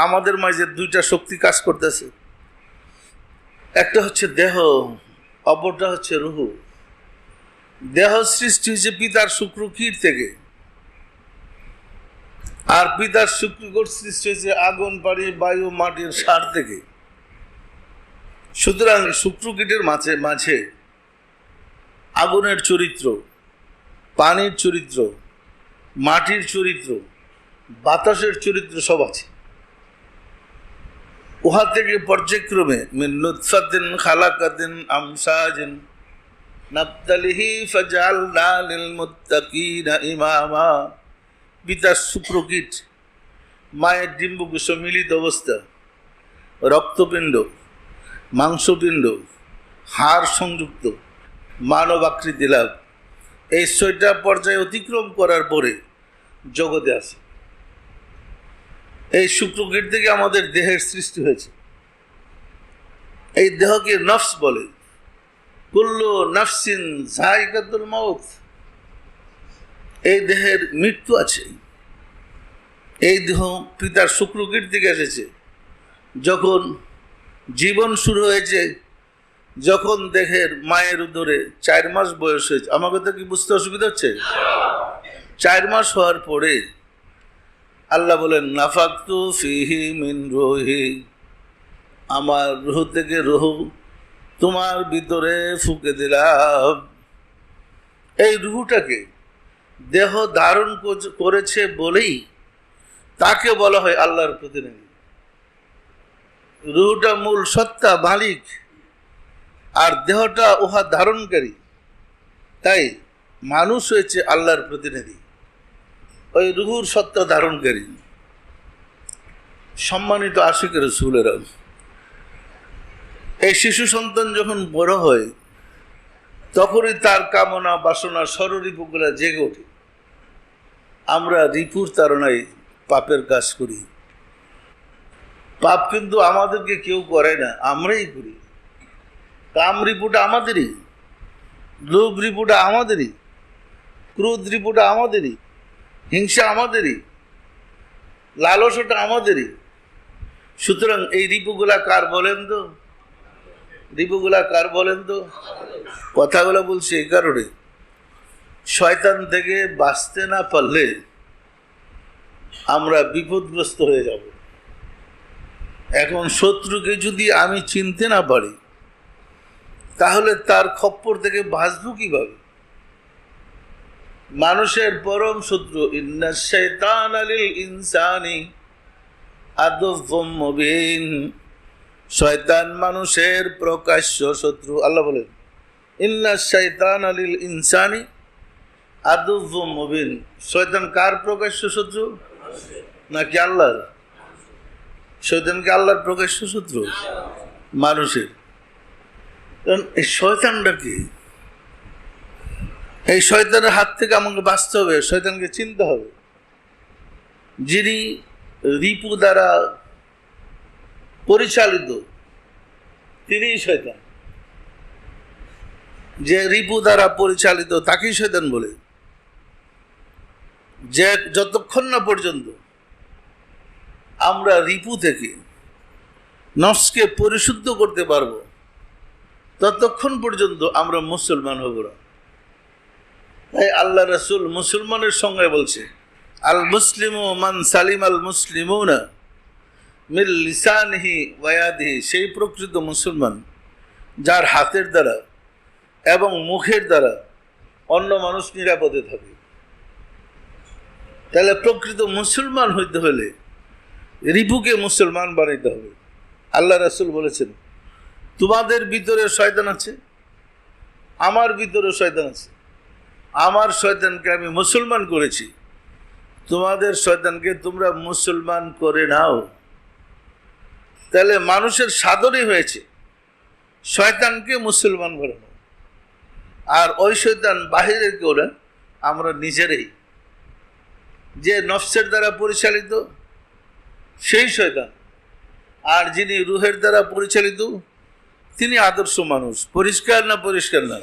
আমাদের মাঝে দুইটা শক্তি কাজ করতেছে, একটা হচ্ছে দেহ, অপরটা হচ্ছে রুহু। দেহ সৃষ্টি হয়েছে পিতার শুক্রকীট থেকে, আর পিতার শুক্রকীট সৃষ্টি হয়েছে আগুন, পানি, বায়ু, মাটির সার থেকে। সুতরাং শুক্রকীটের মাঝে মাঝে আগুনের চরিত্র, পানির চরিত্র, মাটির চরিত্র, বাতাসের চরিত্র সব আছে। উহা থেকে পর্যায়ক্রমে মিন নুতফাতিন খালাকাতিন আমসাজিন নাবতালিহি ফাজআলনা লিল মুত্তাকিনা ইমামা। পিতার শুক্রকীট, মায়ের ডিম্বকোষ মিলিত অবস্থা, রক্তপিণ্ড, মাংসপিণ্ড, হাড় সংযুক্ত মানব আকৃতি লাভ, এই ৬টা পর্যায়ে অতিক্রম করার পরে জগতে আসে। এই শুক্রকীট থেকে আমাদের দেহের সৃষ্টি হয়েছে। এই দেহকে নফস বলে। কুল্লু নফসিন যায়কাতুল মাউত। এই দেহের মৃত্যু আছে। এই দেহ পিতার শুক্রকীট থেকে এসেছে। যখন জীবন শুরু হয়েছে, যখন দেহের মায়ের উদরে 4 মাস বয়স হয়েছে, আমাকে তো কি বুঝতে অসুবিধা হচ্ছে? 4 মাস হওয়ার পরে আল্লাহ বলেন নাফাকতু ফিহি মিন রূহি, আমার রূহ থেকে রূহ তোমার ভিতরে ফুঁকে দিলাম। এই রূহটাকে দেহ ধারণ করেছে বলেই তাকে বলা হয় আল্লাহর প্রতিনিধি। রূহটা মূল সত্তা, মালিক, আর দেহটা উহা ধারণকারী। তাই মানুষ হয়েছে আল্লাহর প্রতিনিধি, ওই রূহুর সত্তা ধারণকারী। সম্মানিত আশিক রাসূলেরা, এই শিশু সন্তান যখন বড় হয় তখনই তার কামনা বাসনা ষড়রিপুগুলা জেগে ওঠে। আমরা রিপুর তাড়নায় পাপের কাজ করি। পাপ কিন্তু আমাদেরকে কেউ করে না, আমরাই করি। কাম রিপুটা আমাদেরই, লোভ রিপুটা আমাদেরই, ক্রোধ রিপুটা আমাদেরই, হিংসা আমাদেরই, লালসাটা আমাদেরই। সুতরাং এই রিপুগুলা কার বলেন তো? রিপুগুলা কার বলেন তো? কথাগুলো বলছি এই কারণে, শয়তান থেকে বাঁচতে না পারলে আমরা বিপদগ্রস্ত হয়ে যাব। এখন শত্রুকে যদি আমি চিনতে না পারি তাহলে তার খপ্পর থেকে বাঁচবো কিভাবে? মানুষের পরম শত্রু ইন্নাশ শাইতানা লিল ইনসানি আদুউম মুবিন। শয়তান মানুষের প্রকাশ্য শত্রু। আল্লাহ বলেন ইন্নাশ শাইতানা লিল ইনসানি আদুউম মুবিন। শয়তান কার প্রকাশ্য শত্রু? নাকি আল্লাহর? শয়তান কি আল্লাহর প্রকাশ্য শত্রু? মানুষের। কারণ এই শয়তানটা কি? এই শয়তানের হাত থেকে আমাকে বাঁচতে হবে, শয়তানকে চিনতে হবে। যিনি রিপু দ্বারা পরিচালিত তিনিই শয়তান। যে রিপু দ্বারা পরিচালিত তাকেই শয়তান বলে। যে যতক্ষণ না পর্যন্ত আমরা রিপু থেকে নফসকে পরিশুদ্ধ করতে পারবো ততক্ষণ পর্যন্ত আমরা মুসলমান হব না। তাই আল্লাহ রাসূল মুসলমানের সঙ্গে বলছে আল মুসলিমু মান সালিম আল মুসলিমুনা মিন লিসানিহি ওয়া ইয়াদিহি। সেই প্রকৃত মুসলমান যার হাতের দ্বারা এবং মুখের দ্বারা অন্য মানুষ নিরাপদে থাকে। তাহলে প্রকৃত মুসলমান হইতে হলে রিপুকে মুসলমান বানাইতে হবে। আল্লাহ রাসূল বলেছেন তোমাদের ভিতরে শয়তান আছে, আমার ভিতরে শয়তান আছে। আমার শয়তানকে আমি মুসলমান করেছি, তোমাদের শয়তানকে তোমরা মুসলমান করে নাও। তাহলে মানুষের সাধনই হয়েছে শয়তানকে মুসলমান বানানো। আর ওই শয়তান বাহিরের কেউ না, আমরা নিজেরাই। যে নফসের দ্বারা পরিচালিত সেই শয়তান, আর যিনি রুহের দ্বারা পরিচালিত তিনি আদর্শ মানুষ। পরিষ্কার না? পরিষ্কার না?